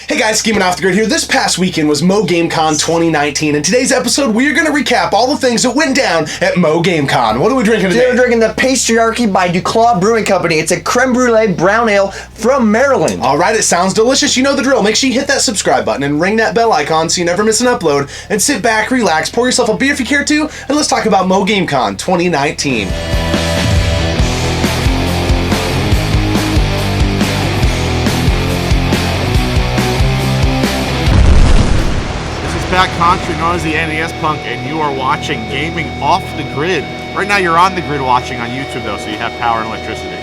Hey guys, Scheming Off the Grid here. This past weekend was Mo GameCon 2019. In today's episode, we are going to recap all the things that went down at Mo GameCon. What are we drinking today? We're drinking the Patriarchy by Duclaw Brewing Company. It's a Creme Brulee Brown Ale from Maryland. All right, it sounds delicious. You know the drill. Make sure you hit that subscribe button and ring that bell icon so you never miss an upload. And sit back, relax, pour yourself a beer if you care to, and let's talk about Mo GameCon 2019. Pat Contri, known as the NES Punk, and you are watching Gaming Off the Grid. Right now you're on the grid watching on YouTube though, so you have power and electricity.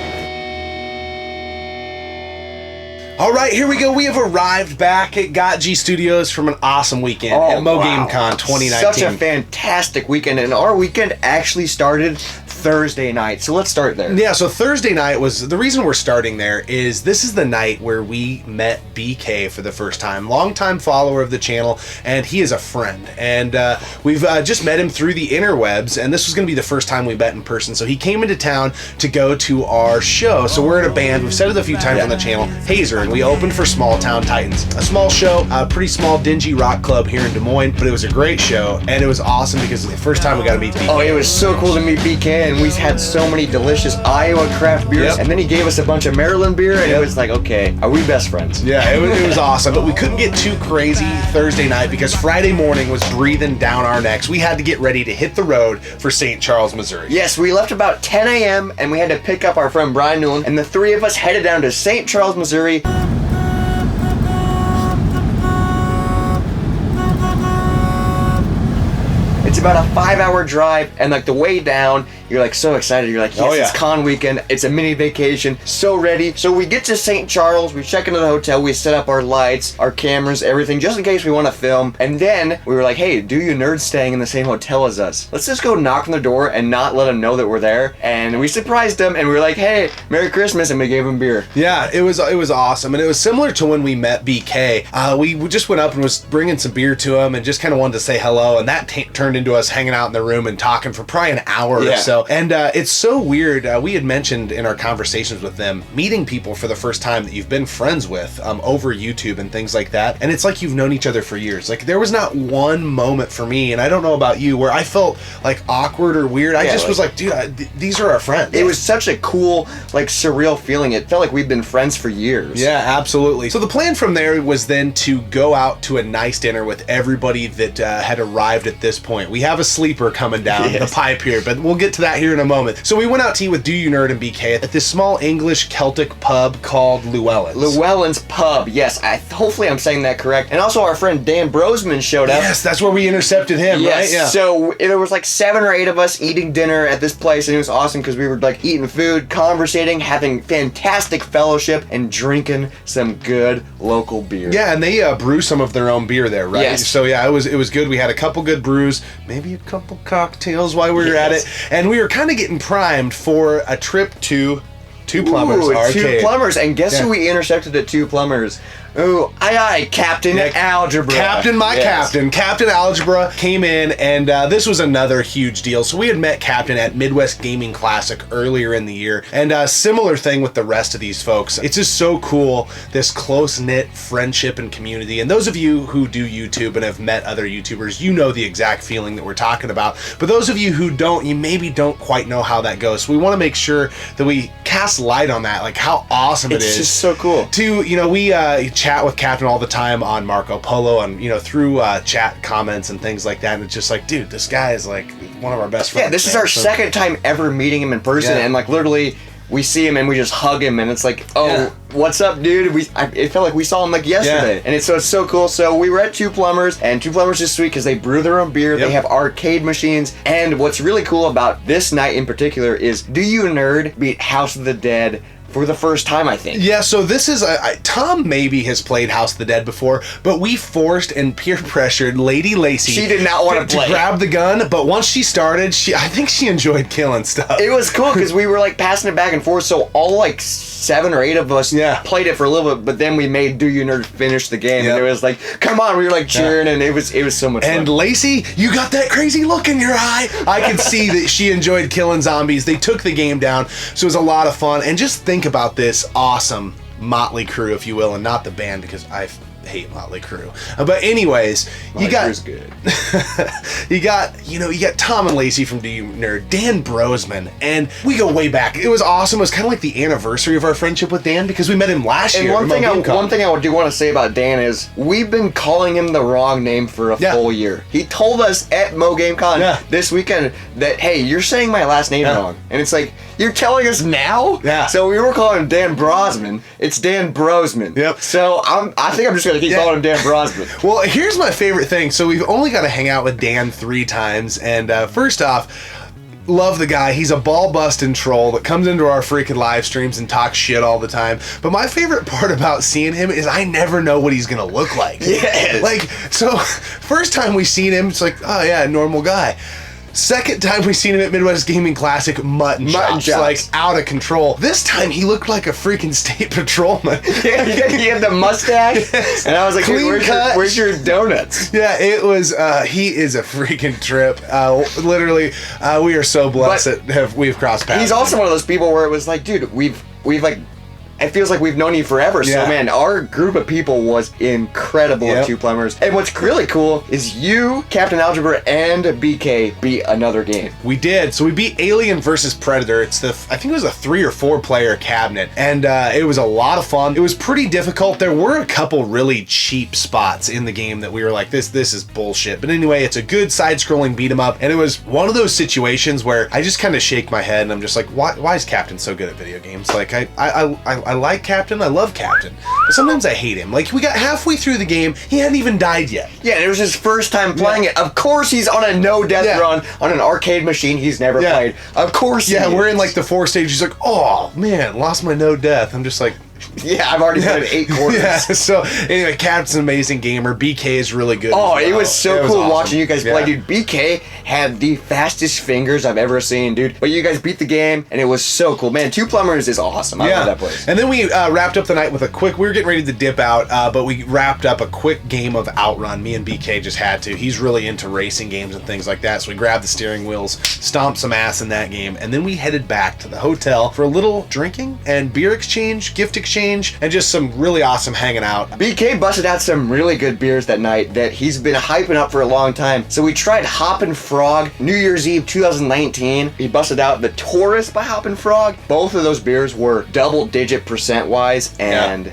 All right, here we go. We have arrived back at GOTG Studios from an awesome weekend at Mo GameCon 2019. Such a fantastic weekend, and our weekend actually started Thursday night. So let's start there. Yeah, so Thursday night was, the reason we're starting there is this is the night where we met BK for the first time. Longtime follower of the channel, and he is a friend. And we've just met him through the interwebs, and this was going to be the first time we met in person. So he came into town to go to our show. So we're in a band. We've said it a few times on the channel, Hazer, and we opened for Small Town Titans. A small show, a pretty small, dingy rock club here in Des Moines, but it was a great show, and it was awesome because it was the first time we got to meet BK. Oh, it was so cool to meet BK, and we had so many delicious Iowa craft beers, and then he gave us a bunch of Maryland beer, and it was like, okay, are we best friends? Yeah, it was awesome, but we couldn't get too crazy Thursday night because Friday morning was breathing down our necks. We had to get ready to hit the road for St. Charles, Missouri. Yes, we left about 10 a.m. and we had to pick up our friend Brian Newland, and the three of us headed down to St. Charles, Missouri. It's about a 5-hour drive, and like the way down, you're like so excited. You're like, yes, it's con weekend. It's a mini vacation. So ready. So we get to St. Charles. We check into the hotel. We set up our lights, our cameras, everything, just in case we want to film. And then we were like, hey, do you nerds staying in the same hotel as us? Let's just go knock on the door and not let them know that we're there. And we surprised them, and we were like, hey, Merry Christmas, and we gave them beer. Yeah, it was awesome, and it was similar to when we met BK. We just went up and was bringing some beer to him, and just kind of wanted to say hello, and that turned into us hanging out in the room and talking for probably an hour or so. And it's so weird. We had mentioned in our conversations with them, meeting people for the first time that you've been friends with over YouTube and things like that. And it's like you've known each other for years. Like there was not one moment for me, and I don't know about you, where I felt like awkward or weird. I just was like, dude, these are our friends. It was such a cool, like surreal feeling. It felt like we've been friends for years. Yeah, absolutely. So the plan from there was then to go out to a nice dinner with everybody that had arrived at this point. We have a sleeper coming down the pipe here, but we'll get to that here in a moment. So we went out to eat with Do You Nerd and BK at this small English Celtic pub called Llewellyn's. Llewellyn's Pub, yes. Hopefully I'm saying that correct. And also our friend Dan Brosman showed up. Yes, that's where we intercepted him, right? Yeah. So there was like 7 or 8 of us eating dinner at this place, and it was awesome because we were like eating food, conversating, having fantastic fellowship, and drinking some good local beer. Yeah, and they brew some of their own beer there, right? Yes. So yeah, it was good. We had a couple good brews, maybe a couple cocktails while we were at it, and we were kind of getting primed for a trip to Two Plumbers Arcade. 2 Plumbers, and guess who we intercepted at 2 Plumbers? Oh, aye, Captain Algebra. Captain Algebra came in, and this was another huge deal. So we had met Captain at Midwest Gaming Classic earlier in the year, and a similar thing with the rest of these folks. It's just so cool, this close-knit friendship and community. And those of you who do YouTube and have met other YouTubers, you know the exact feeling that we're talking about. But those of you who don't, you maybe don't quite know how that goes. So we want to make sure that we cast light on that, like how awesome it is. It's just so cool. We chat with Captain all the time on Marco Polo and through chat comments and things like that, and it's just like, dude, this guy is like one of our best friends. Yeah, this is our second time ever meeting him in person, and like literally we see him and we just hug him, and it's like, what's up, dude? It felt like we saw him like yesterday, and it's so cool. So we were at 2 Plumbers, and 2 Plumbers is sweet because they brew their own beer. They have arcade machines, and what's really cool about this night in particular is Do You Nerd beat House of the Dead for the first time, I think. Yeah, so this is Tom maybe has played House of the Dead before, but we forced and peer pressured Lady Lacey. She did not want to play. To grab the gun, but once she started, I think she enjoyed killing stuff. It was cool because we were like passing it back and forth, so all like 7 or 8 of us played it for a little bit, but then we made Do You Nerd finish the game, and it was like, come on, we were like cheering, and it was so much fun. And Lacey, you got that crazy look in your eye. I could see that she enjoyed killing zombies. They took the game down, so it was a lot of fun. And just think about this awesome Motley Crue, if you will, and not the band because I hate Motley Crue. But anyways, you got good. you got Tom and Lacey from Do You Nerd, Dan Brosman, and we go way back. It was awesome. It was kind of like the anniversary of our friendship with Dan because we met him last year. And one thing I do want to say about Dan is we've been calling him the wrong name for a full year. He told us at Mo Game Con this weekend that, hey, you're saying my last name wrong. And it's like, you're telling us now? Yeah. So we were calling him Dan Brosman. It's Dan Brosman. Yep. So I think I'm just going to keep calling him Dan Brosman. Well, here's my favorite thing. So we've only got to hang out with Dan 3 times. And first off, love the guy. He's a ball-busting troll that comes into our freaking live streams and talks shit all the time. But my favorite part about seeing him is I never know what he's going to look like. Yes. Like, so first time we seen him, it's like, oh yeah, normal guy. Second time we seen him at Midwest Gaming Classic, mutton chops, like out of control. This time he looked like a freaking state patrolman. Yeah, he had the mustache, and I was like, hey, where's your donuts? Yeah, it was, he is a freaking trip. Literally, we are so blessed that we've crossed paths. He's also one of those people where it was like, dude, we've like, it feels like we've known you forever. So, man, our group of people was incredible at Two Plumbers. And what's really cool is you, Captain Algebra, and BK beat another game. We did. So we beat Alien versus Predator. It's I think it was a 3 or 4 player cabinet. And it was a lot of fun. It was pretty difficult. There were a couple really cheap spots in the game that we were like, this is bullshit. But anyway, it's a good side-scrolling beat 'em up. And it was one of those situations where I just kind of shake my head and I'm just like, why is Captain so good at video games? Like, I like Captain, I love Captain, but sometimes I hate him. Like, we got halfway through the game, he hadn't even died yet. Yeah, and it was his first time playing it. Of course he's on a no-death run on an arcade machine he's never played. Of course he is. We're in like the 4th stage, he's like, oh man, lost my no-death. I'm just like, yeah, I've already played 8 quarters. Yeah, so anyway, Captain's an amazing gamer. BK is really good. Oh, it was so cool watching you guys play, Yeah. dude. BK had the fastest fingers I've ever seen, dude. But you guys beat the game, and it was so cool. Man, Two Plumbers is awesome. I love that place. And then we wrapped up the night with we were getting ready to dip out, but we wrapped up a quick game of Outrun. Me and BK just had to. He's really into racing games and things like that, so we grabbed the steering wheels, stomped some ass in that game, and then we headed back to the hotel for a little drinking and beer exchange, gift exchange, and just some really awesome hanging out. BK busted out some really good beers that night that he's been hyping up for a long time. So we tried Hoppin' Frog, New Year's Eve 2019. He busted out the Taurus by Hoppin' Frog. Both of those beers were double-digit percent-wise, and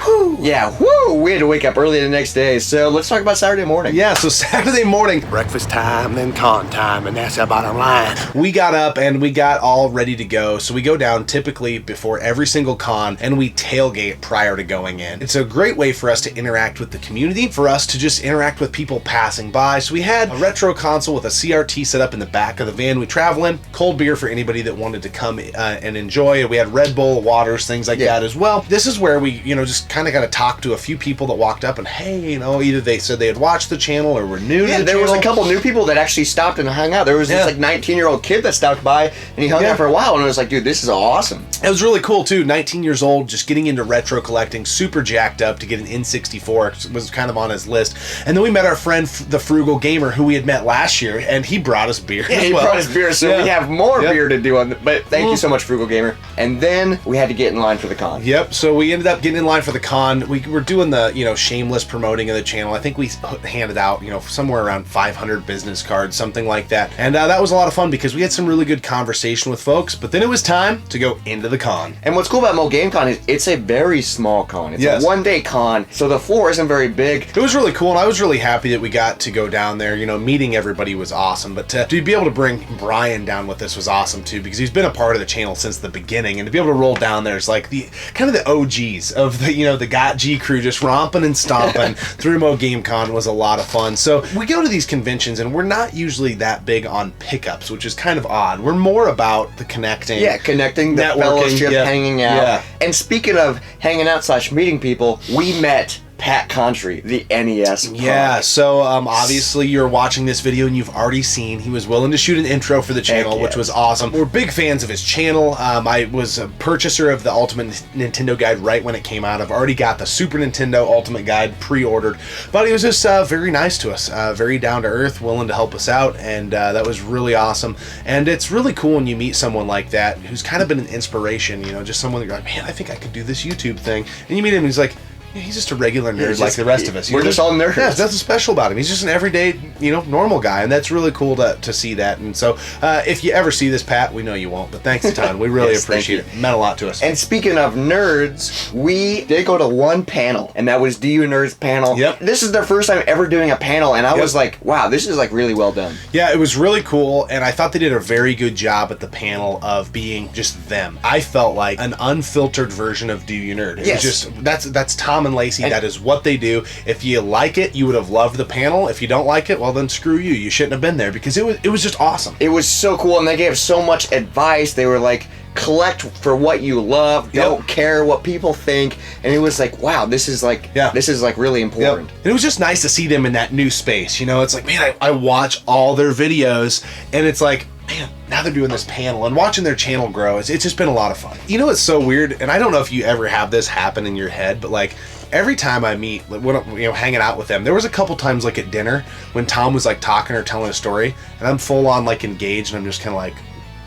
whew, we had to wake up early the next day. So let's talk about Saturday morning. Yeah, so Saturday morning, breakfast time, then con time, and that's the bottom line. We got up and we got all ready to go. So we go down typically before every single con and we tailgate prior to going in. It's a great way for us to interact with the community, for us to just interact with people passing by. So we had a retro console with a CRT set up in the back of the van we travel in, cold beer for anybody that wanted to come and enjoy. We had Red Bull, waters, things like that as well. This is where we, just kind of got to talk to a few people that walked up and, hey, either they said they had watched the channel or were new to the channel. There was a couple new people that actually stopped and hung out. There was this 19-year-old kid that stopped by and he hung out for a while, and I was like, dude, this is awesome. It was really cool too. 19 years old, just getting into retro collecting, super jacked up to get an N64, was kind of on his list. And then we met our friend, the Frugal Gamer, who we had met last year, and he brought us beer. Yeah, he brought us beer, so we have more beer to do on. But thank you so much, Frugal Gamer. And then we had to get in line for the con. Yep. So we ended up getting in line for the con. We were doing the shameless promoting of the channel. I think we handed out somewhere around 500 business cards, something like that. And that was a lot of fun because we had some really good conversation with folks. But then it was time to go into the con. And what's cool about Mo Game Con is it's a very small con. It's a one-day con, so the floor isn't very big. It was really cool, and I was really happy that we got to go down there. Meeting everybody was awesome, but to be able to bring Brian down with us was awesome too, because he's been a part of the channel since the beginning, and to be able to roll down there is like the kind of the OGs of the the GOTG crew just romping and stomping through Mo Game Con was a lot of fun. So we go to these conventions, and we're not usually that big on pickups, which is kind of odd. We're more about the connecting. Yeah, connecting, the networking, fellowship, hanging out. Yeah. And speaking of hanging out / meeting people, we met Pat Contri, the NES Punk. Yeah, so obviously you're watching this video and you've already seen he was willing to shoot an intro for the channel, which was awesome. We're big fans of his channel. I was a purchaser of the Ultimate Nintendo Guide right when it came out. I've already got the Super Nintendo Ultimate Guide pre-ordered, but he was just very nice to us, very down to earth, willing to help us out, and that was really awesome. And it's really cool when you meet someone like that who's kind of been an inspiration, you know, just someone that you're like, man, I think I could do this YouTube thing. And you meet him and he's like, yeah, he's just a regular nerd like the rest of us. We're just all nerds. Yeah, there's nothing special about him. He's just an everyday, you know, normal guy, and that's really cool to see that. And so, if you ever see this, Pat, we know you won't, but thanks a ton. We really appreciate it. It meant a lot to us. And speaking of nerds, we did go to one panel, and that was Do You Nerds panel. Yep. This is their first time ever doing a panel, and I was like, wow, this is like really well done. Yeah, it was really cool, and I thought they did a very good job at the panel of being just them. I felt like an unfiltered version of Do You Nerd. It was just, that's Tom and Lacey. That is what they do. If you like it, you would have loved the panel. If you don't like it, well then screw you. You shouldn't have been there, because it was just awesome. It was so cool, and they gave so much advice. They were like, collect for what you love, don't care what people think. And it was like, wow, this is like really important. And it was just nice to see them in that new space. You know, it's like, man, I watch all their videos, and it's like, man, now they're doing this panel and watching their channel grow. It's just been a lot of fun. You know, it's so weird, and I don't know if you ever have this happen in your head, but like, every time I meet, when I'm, you know, hanging out with them, there was a couple times like at dinner when Tom was like talking or telling a story, and I'm full on like engaged, and I'm just kind of like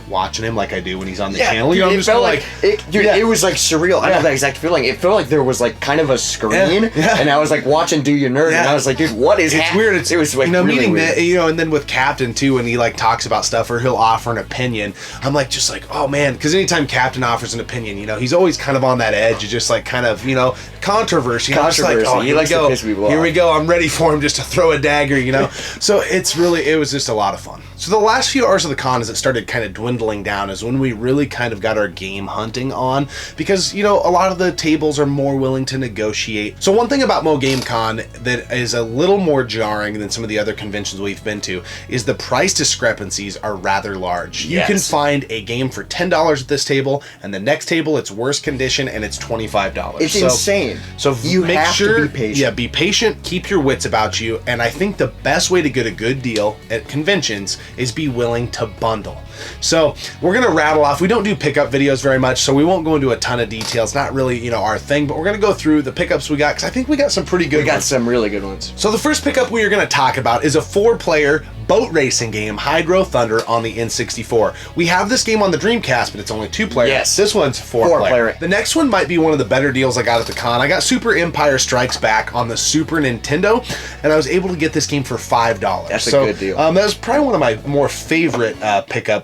watching him like I do when he's on the channel. You know, I'm just felt like it was like surreal. I know that exact feeling. It felt like there was like kind of a screen, and I was like watching Do You Nerd, and I was like, dude, what is happening? Weird. It was like, you know, really meeting weird. that, you know, and then with Captain too, when he like talks about stuff or he'll offer an opinion, I'm like, just like, oh man, because anytime Captain offers an opinion, you know, he's always kind of on that edge of just like kind of, you know, controversy. I'm just like, oh, here we go. I'm ready for him just to throw a dagger, you know. So it was just a lot of fun. So the last few hours of the con, as it started kind of dwindling down, is when we really kind of got our game hunting on, because, you know, a lot of the tables are more willing to negotiate. So one thing about Mo Game Con that is a little more jarring than some of the other conventions we've been to is the price discrepancies are rather large. You can find a game for $10 at this table, and the next table it's worse condition and it's $25. It's insane. So you make have sure to be patient. Yeah, be patient, keep your wits about you, and I think the best way to get a good deal at conventions is be willing to bundle. So we're gonna rattle off. We don't do pickup videos very much, so we won't go into a ton of details. Not really, you know, our thing, but we're gonna go through the pickups we got, because I think we got some pretty good ones. We got some really good ones. So the first pickup we are gonna talk about is a 4-player boat racing game, Hydro Thunder, on the N64. We have this game on the Dreamcast, but it's only 2 players. Yes. This one's 4-player. The next one might be one of the better deals I got at the con. I got Super Empire Strikes Back on the Super Nintendo, and I was able to get this game for $5. That's a good deal. That was probably one of my more favorite pickups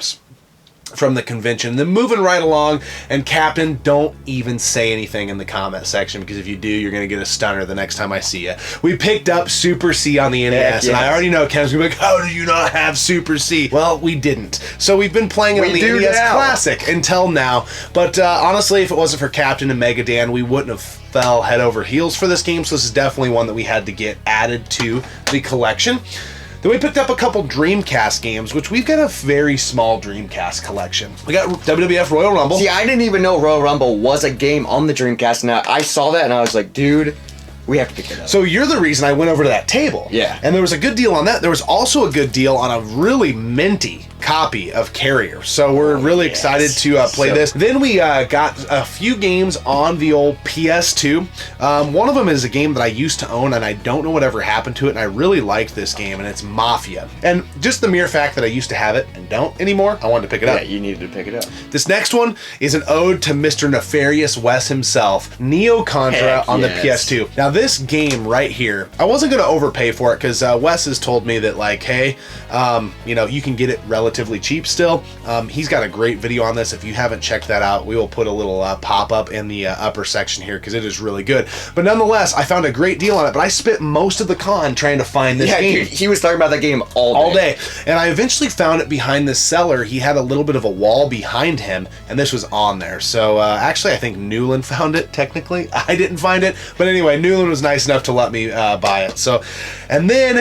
from the convention. Then moving right along, and Captain, don't even say anything in the comment section, because if you do, you're gonna get a stunner the next time I see you. We picked up Super C on the NES, and I already know Ken's gonna be like, how do you not have Super C? Well, we didn't. So we've been playing it on the NES Classic until now. But honestly, if it wasn't for Captain and Mega Dan, we wouldn't have fell head over heels for this game, so this is definitely one that we had to get added to the collection. Then we picked up a couple Dreamcast games, which we've got a very small Dreamcast collection. We got WWF Royal Rumble. See, I didn't even know Royal Rumble was a game on the Dreamcast, and I saw that and I was like, dude, we have to pick it up. So you're the reason I went over to that table. Yeah. And there was a good deal on that. There was also a good deal on a really minty copy of Carrier. So we're really excited to play this. Then we got a few games on the old PS2. One of them is a game that I used to own, and I don't know whatever happened to it, and I really liked this game, and it's Mafia. And just the mere fact that I used to have it and don't anymore, I wanted to pick it up. Yeah, you needed to pick it up. This next one is an ode to Mr. Nefarious Wes himself, Neo Contra on the PS2. Now this game right here, I wasn't going to overpay for it, because Wes has told me that, like, hey, you know, you can get it relatively cheap still. He's got a great video on this. If you haven't checked that out, we will put a little pop-up in the upper section here, because it is really good. But nonetheless, I found a great deal on it, but I spent most of the con trying to find this game. He was talking about that game all day. And I eventually found it behind this cellar. He had a little bit of a wall behind him, and this was on there. So actually, I think Newland found it, technically. I didn't find it. But anyway, Newland Newland was nice enough to let me buy it. So, and then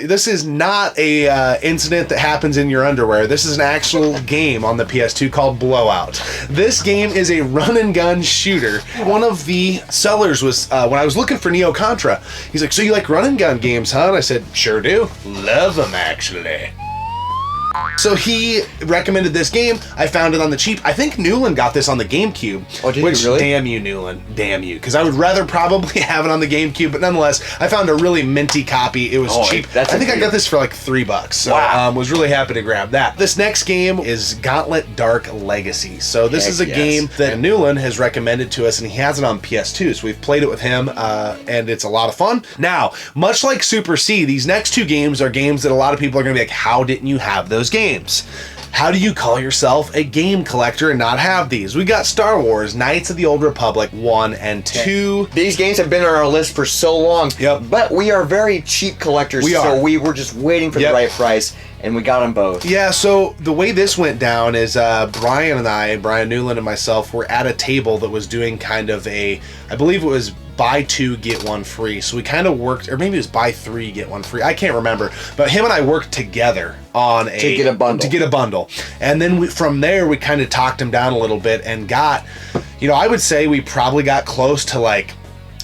this is not a incident that happens in your underwear. This is an actual game on the PS2 called Blowout. This game is a run and gun shooter. One of the sellers was, when I was looking for Neo Contra, he's like, so you like run and gun games, huh? And I said, sure do. Love them, actually. So he recommended this game. I found it on the cheap. I think Newland got this on the GameCube. Oh, did which, you really? Damn you, Newland. Damn you. Because I would rather probably have it on the GameCube, but nonetheless, I found a really minty copy. It was cheap. I think I got this for like $3. So was really happy to grab that. This next game is Gauntlet Dark Legacy. So this is a game that Newland has recommended to us, and he has it on PS2. So we've played it with him, and it's a lot of fun. Now, much like Super C, these next two games are games that a lot of people are going to be like, how didn't you have those games? How do you call yourself a game collector and not have these? We got Star Wars, Knights of the Old Republic 1 and 2. These games have been on our list for so long, but we are very cheap collectors, so we were just waiting for the right price, and we got them both. Yeah, so the way this went down is Brian Newland and myself were at a table that was doing kind of a, I believe it was buy two, get one free. So we kind of worked, or maybe it was buy three, get one free. I can't remember. But him and I worked together on to get a bundle. And then from there, we kind of talked him down a little bit and got, I would say we probably got close to like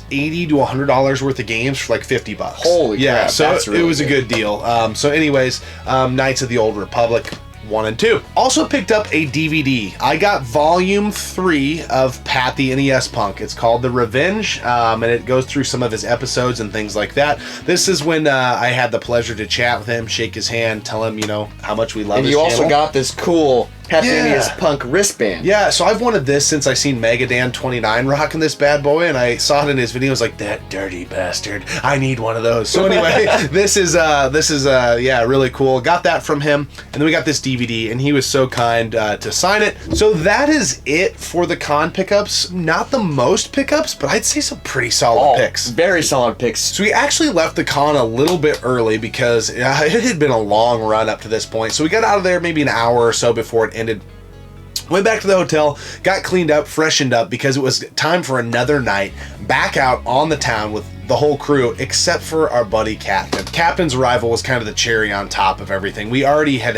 $80 to $100 worth of games for like $50. Holy crap, so that's really it was a good deal. So anyways, Knights of the Old Republic 1 and 2. Also picked up a DVD. I got volume 3 of Pat The NES Punk. It's called The Revenge, and it goes through some of his episodes and things like that. This is when I had the pleasure to chat with him, shake his hand, tell him, how much we love his channel. And you also got this cool Pat The NES Punk wristband. Yeah, so I've wanted this since I seen Megadan29 rocking this bad boy, and I saw it in his videos like, that dirty bastard. I need one of those. So anyway, this is really cool. Got that from him, and then we got this DVD, and he was so kind to sign it. So that is it for the con pickups. Not the most pickups, but I'd say some pretty solid picks. Very solid picks. So we actually left the con a little bit early because it had been a long run up to this point. So we got out of there maybe an hour or so before it ended. Went back to the hotel, got cleaned up, freshened up, because it was time for another night back out on the town with the whole crew, except for our buddy Captain. Captain's arrival was kind of the cherry on top of everything. We already had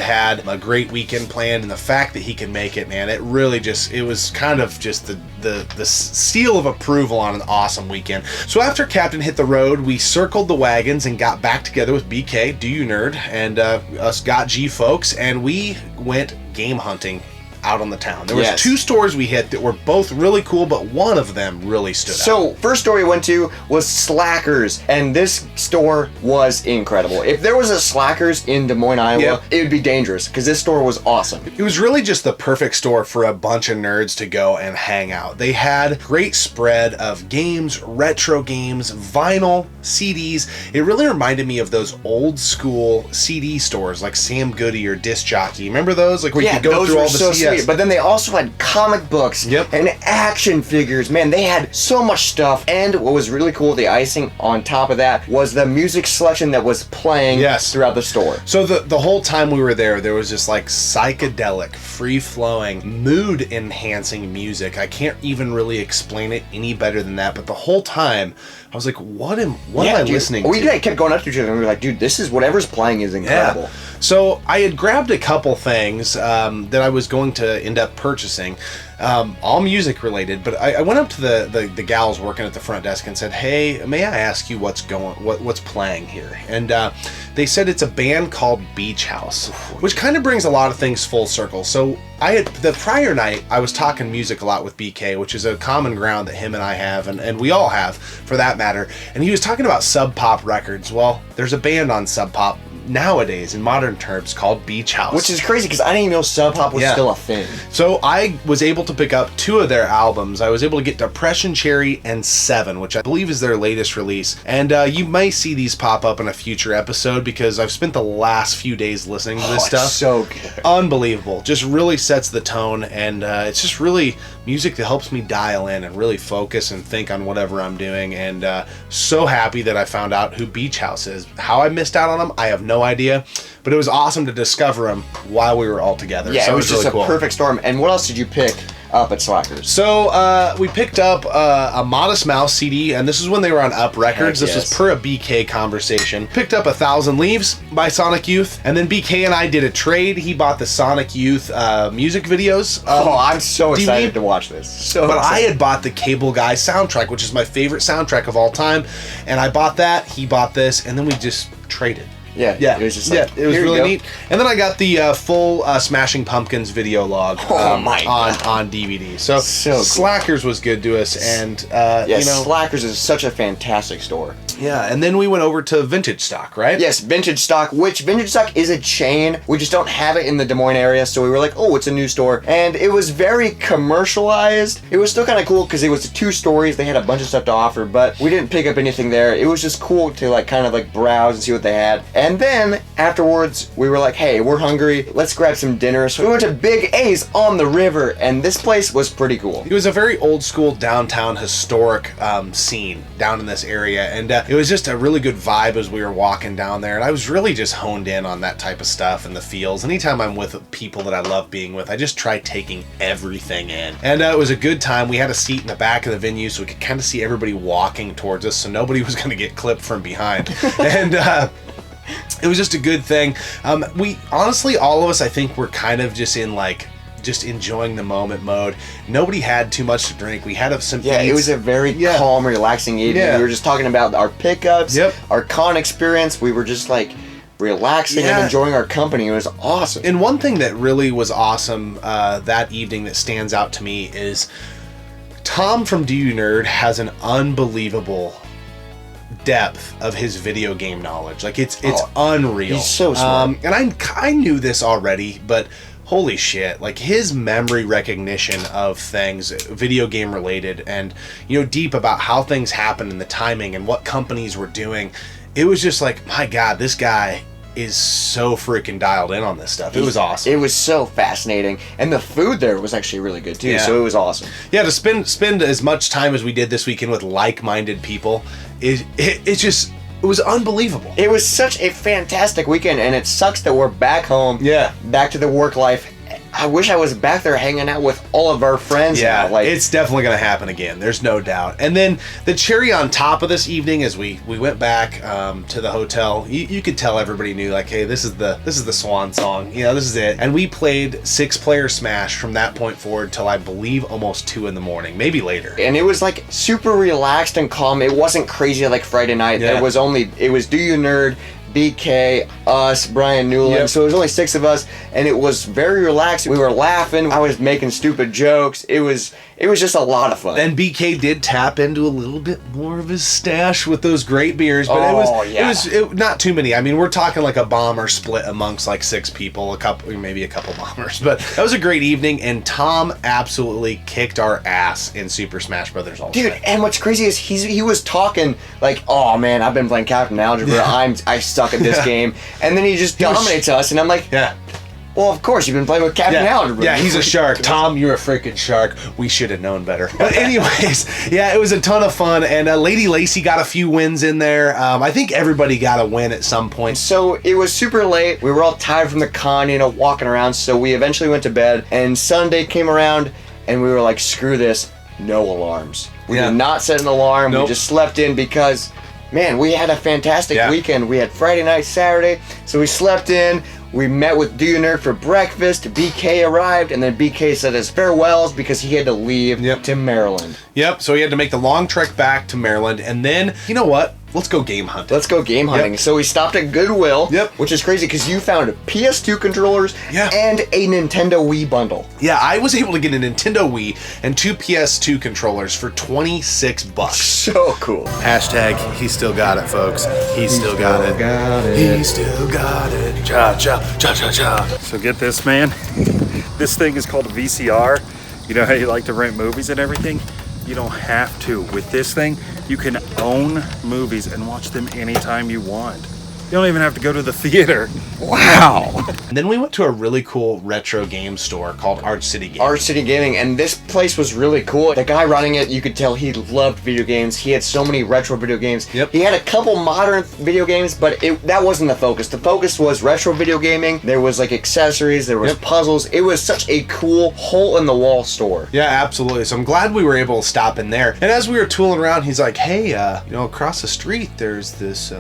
a great weekend planned, and the fact that he could make it, man, it really it was kind of just the seal of approval on an awesome weekend. So after Captain hit the road, we circled the wagons and got back together with BK, Do You Nerd, and us GOTG folks, and we went game hunting out on the town. There was 2 stores we hit that were both really cool, but one of them really stood out. So, first store we went to was Slackers, and this store was incredible. If there was a Slackers in Des Moines, Iowa, it would be dangerous, because this store was awesome. It was really just the perfect store for a bunch of nerds to go and hang out. They had great spread of games, retro games, vinyl, CDs. It really reminded me of those old school CD stores like Sam Goody or Disc Jockey. Remember those? Like where you could go through all the CDs. But then they also had comic books and action figures. Man, they had so much stuff. And what was really cool, the icing on top of that, was the music selection that was playing throughout the store. So the whole time we were there was just like psychedelic, free-flowing, mood-enhancing music. I can't even really explain it any better than that. But the whole time, I was like, what am I listening to? We kept going up to each other and we were like, dude, this is whatever's playing is incredible. Yeah. So I had grabbed a couple things that I was going to end up purchasing, all music related, but I went up to the gals working at the front desk and said, hey, may I ask you what's playing here? And they said it's a band called Beach House, which kind of brings a lot of things full circle. So the prior night, I was talking music a lot with BK, which is a common ground that him and I have, and we all have for that matter. And he was talking about Sub Pop records. Well, there's a band on Sub Pop nowadays in modern terms called Beach House, which is crazy because I didn't even know Sub Pop was still a thing. So I was able to pick up 2 of their albums. I was able to get Depression Cherry and 7, which I believe is their latest release, and you may see these pop up in a future episode because I've spent the last few days listening to this stuff. It's so good, unbelievable, just really sets the tone, and it's just really music that helps me dial in and really focus and think on whatever I'm doing. And so happy that I found out who Beach House is. How I missed out on them, I have no idea, but it was awesome to discover them while we were all together. Yeah, so it was really just cool. A perfect storm. And what else did you pick up at Slackers? So we picked up a Modest Mouse CD, and this is when they were on Up Records. Heck this yes. was per a BK conversation. Picked up 1,000 Leaves by Sonic Youth, and then BK and I did a trade. He bought the Sonic Youth music videos. I'm so excited DVD. to watch this. But excited. I had bought the Cable Guy soundtrack, which is my favorite soundtrack of all time, and I bought that. He bought this, and then we just traded. Yeah, Yeah, it was just like, it was here you really go. neat. And then I got the full Smashing Pumpkins video log my God. on DVD. So, cool. Slackers was good to us, and Slackers is such a fantastic store. yeah. And then we went over to Vintage Stock, right? Yes, Vintage Stock, which Vintage Stock is a chain. We just don't have it in the Des Moines area, so we were like, oh, it's a new store. And it was very commercialized. It was still kind of cool because it was 2 stories. They had a bunch of stuff to offer, but we didn't pick up anything there. It was just cool to like kind of like browse and see what they had. And then afterwards, we were like, hey, we're hungry. Let's grab some dinner. So we went to Big A's on the river, and this place was pretty cool. It was a very old school downtown historic scene down in this area, and it was just a really good vibe as we were walking down there, and I was really just honed in on that type of stuff and the feels. Anytime I'm with people that I love being with, I just try taking everything in, and it was a good time. We had a seat in the back of the venue so we could kind of see everybody walking towards us, so nobody was going to get clipped from behind. And it was just a good thing. We honestly, all of us, I think, were kind of just in like just enjoying the moment mode. Nobody had too much to drink. We had some Yeah, eats. it was a very calm, relaxing evening. Yeah. We were just talking about our pickups, our con experience. We were just like relaxing and enjoying our company. It was awesome. And one thing that really was awesome that evening that stands out to me is Tom from Do You Nerd has an unbelievable depth of his video game knowledge. Like it's unreal. He's so smart. And I knew this already, but holy shit, like his memory recognition of things video game related and deep about how things happen and the timing and what companies were doing. It was just like, my God, this guy is so freaking dialed in on this stuff. It was awesome. It was so fascinating, and the food there was actually really good too. So it was awesome. Yeah, to spend as much time as we did this weekend with like-minded people, it was unbelievable. It was such a fantastic weekend, and it sucks that we're back home. Yeah, back to the work life. I wish I was back there hanging out with all of our friends. Yeah, now. it's definitely going to happen again. There's no doubt. And then the cherry on top of this evening, as we went back to the hotel, you could tell everybody knew, like, hey, this is the swan song. This is it. And we played 6-player Smash from that point forward till I believe almost 2 in the morning, maybe later. And it was like super relaxed and calm. It wasn't crazy like Friday night. Yeah. It was Do You Nerd, BK, us, Brian Newland. Yep. So it was only 6 of us, and it was very relaxed. We were laughing. I was making stupid jokes. It was just a lot of fun. And BK did tap into a little bit more of his stash with those great beers, but it was not too many. I mean, we're talking like a bomber split amongst like 6 people, maybe a couple bombers, but that was a great evening, and Tom absolutely kicked our ass in Super Smash Brothers Ultimate. Dude, and what's crazy is he was talking like, oh man, I've been playing Captain Algebra. I suck at this game, and then he just dominates us, and I'm like, well, of course, you've been playing with Captain Algebra. Yeah, he's a shark. Tom, you're a freaking shark. We should have known better. But anyways, it was a ton of fun, and Lady Lacey got a few wins in there. I think everybody got a win at some point. So it was super late. We were all tired from the con, walking around, so we eventually went to bed, and Sunday came around, and we were like, screw this, no alarms. We did not set an alarm. We just slept in because, man, we had a fantastic weekend. We had Friday night, Saturday, so we slept in. We met with Do You Nerd for breakfast. BK arrived, and then BK said his farewells because he had to leave to Maryland. Yep, so he had to make the long trek back to Maryland, and then, you know what? Let's go game hunting. Let's go game hunting. So we stopped at Goodwill, which is crazy because you found PS2 controllers and a Nintendo Wii bundle. Yeah, I was able to get a Nintendo Wii and 2 PS2 controllers for $26. So cool. Hashtag, he still got it, folks. He still got it. He still got it. Cha cha cha cha cha. So get this, man. This thing is called a VCR. You know how you like to rent movies and everything? You don't have to. With this thing, you can own movies and watch them anytime you want. don't even have to go to the theater. Wow. And then we went to a really cool retro game store called Arch City Gaming. Arch City Gaming, and this place was really cool. The guy running it, you could tell he loved video games. He had so many retro video games. Yep. He had a couple modern video games, but that wasn't the focus. The focus was retro video gaming. There was like accessories, there was puzzles. It was such a cool hole-in-the-wall store. Yeah, absolutely. So I'm glad we were able to stop in there. And as we were tooling around, he's like, hey, across the street, there's this,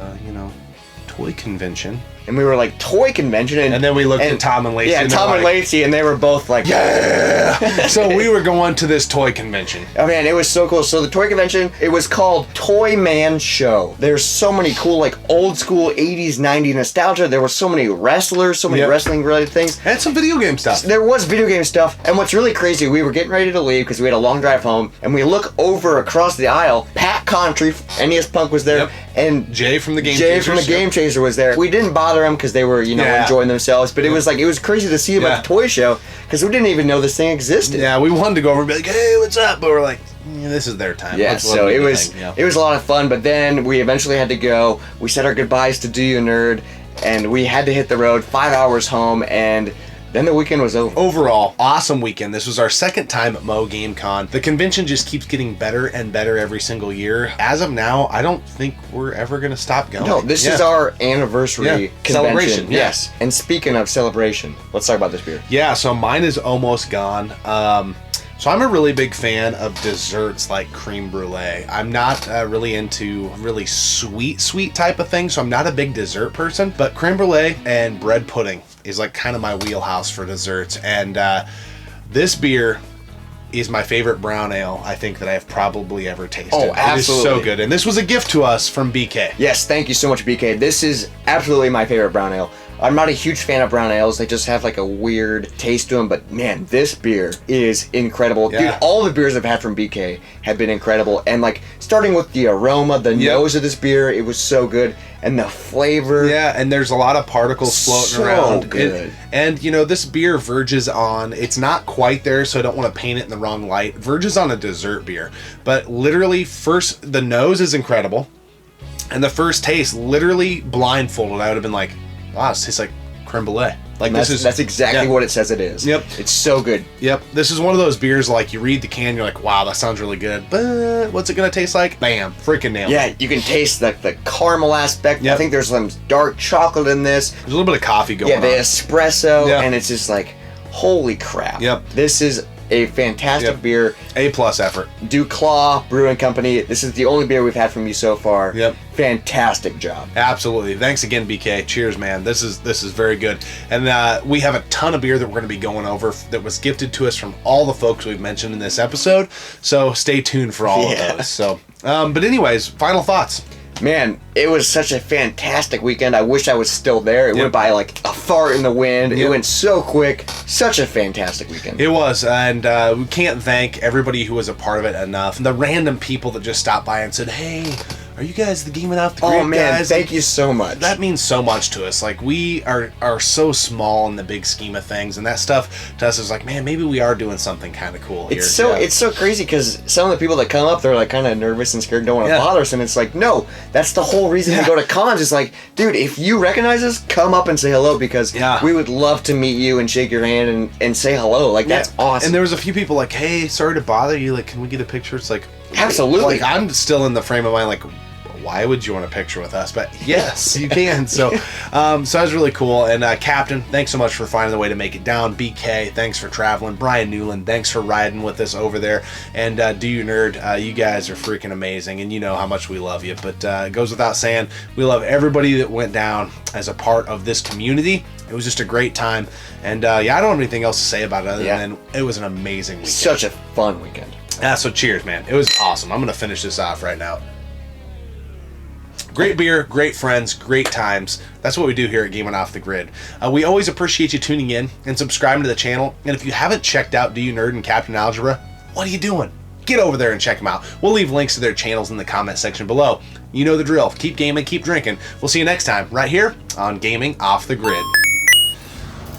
toy convention. And we were like, toy convention? And then we looked at Tom and Lacey. Yeah, Tom and Lacey, and they were both like, yeah! So we were going to this toy convention. Oh man, it was so cool. So the toy convention, it was called Toy Man Show. There's so many cool, like, old school 80s, 90s nostalgia. There were so many wrestlers, so many wrestling-related things. And some video game stuff. There was video game stuff. And what's really crazy, we were getting ready to leave because we had a long drive home, and we look over across the aisle. Pat Contri, NES Punk was there, and Jay from the Game Chaser was there. We didn't bother him because they were, enjoying themselves. But it was crazy to see him at the toy show because we didn't even know this thing existed. Yeah, we wanted to go over and be like, hey, what's up? But we're like, this is their time. Yeah, so it was a lot of fun. But then we eventually had to go. We said our goodbyes to Do You Nerd, and we had to hit the road. 5 hours home, and then the weekend was over. Overall, awesome weekend. This was our second time at Mo Game Con. The convention just keeps getting better and better every single year. As of now, I don't think we're ever going to stop going. No, this is our anniversary convention. Celebration. Yes. And speaking of celebration, let's talk about this beer. Yeah, so mine is almost gone. So I'm a really big fan of desserts like creme brulee. I'm not really into really sweet type of things, so I'm not a big dessert person. But creme brulee and bread pudding is like kind of my wheelhouse for desserts. And this beer is my favorite brown ale I think that I have probably ever tasted. Oh, absolutely. It is so good. And this was a gift to us from BK. Yes, thank you so much, BK. This is absolutely my favorite brown ale. I'm not a huge fan of brown ales. They just have like a weird taste to them. But man, this beer is incredible. Yeah. Dude, all the beers I've had from BK have been incredible. And like starting with the aroma, the nose of this beer, it was so good. And the flavor. Yeah, and there's a lot of particles floating around. Good. And this beer verges on, it's not quite there, so I don't want to paint it in the wrong light. Verges on a dessert beer. But literally, first, the nose is incredible. And the first taste, literally blindfolded, I would have been like, wow, this tastes like creme brulee. Like that's exactly what it says it is. Yep. It's so good. Yep. This is one of those beers like you read the can, you're like, wow, that sounds really good. But what's it gonna taste like? Bam. Freaking nailed it. Yeah, you can taste the caramel aspect. Yep. I think there's some dark chocolate in this. There's a little bit of coffee going on. Yeah, the espresso, and it's just like, holy crap. Yep. This is a fantastic beer. A+ effort. Duclaw Brewing Company. This is the only beer we've had from you so far. Yep. Fantastic job. Absolutely. Thanks again, BK. Cheers, man. This is very good. And we have a ton of beer that we're going to be going over that was gifted to us from all the folks we've mentioned in this episode. So stay tuned for all of those. So, but anyways, final thoughts. Man, it was such a fantastic weekend. I wish I was still there. It went by like a fart in the wind. It went so quick. Such a fantastic weekend. It was, and we can't thank everybody who was a part of it enough. And the random people that just stopped by and said, hey, are you guys the Gaming Off the Grid Oh man, guys? thank you so much. That means so much to us. Like, we are so small in the big scheme of things, and that stuff to us is like, man, maybe we are doing something kind of cool here. It's so crazy because some of the people that come up, they're like kind of nervous and scared, don't want to bother us, and it's like, no, that's the whole reason we go to cons. It's like, dude, if you recognize us, come up and say hello because we would love to meet you and shake your hand and say hello. Like, that's awesome. And there was a few people like, hey, sorry to bother you. Like, can we get a picture? It's like, absolutely. Like, I'm still in the frame of mind, like, why would you want a picture with us? But yes, you can. So that was really cool. And Captain, thanks so much for finding the way to make it down. BK, thanks for traveling. Brian Newland, thanks for riding with us over there. And Do You Nerd, you guys are freaking amazing, and you know how much we love you. But it goes without saying, we love everybody that went down as a part of this community. It was just a great time. And I don't have anything else to say about it other than it was an amazing weekend. Such a fun weekend. So cheers, man. It was awesome. I'm going to finish this off right now. Great beer, great friends, great times. That's what we do here at Gaming Off the Grid. We always appreciate you tuning in and subscribing to the channel. And if you haven't checked out Do You Nerd and Captain Algebra, what are you doing? Get over there and check them out. We'll leave links to their channels in the comment section below. You know the drill. Keep gaming, keep drinking. We'll see you next time right here on Gaming Off the Grid.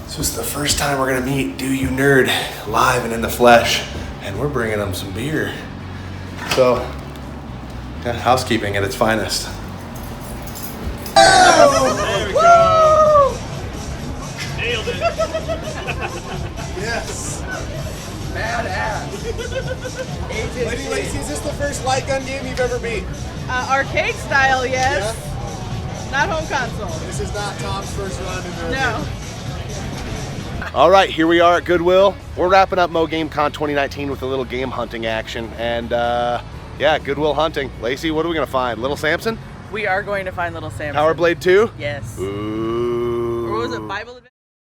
So it's the first time we're going to meet Do You Nerd live and in the flesh. And we're bringing them some beer. So, housekeeping at its finest. Oh! Lady Lacey, is this the first light gun game you've ever beat? Arcade style, yes. Not home console. This is not Tom's first run in the No. All right, here we are at Goodwill. We're wrapping up Mo Game Con 2019 with a little game hunting action. And yeah, Goodwill hunting. Lacey, what are we gonna find? Little Samson? We are going to find Little Samson. Power Blade 2? Yes. Ooh. Or was it Bible Adventure?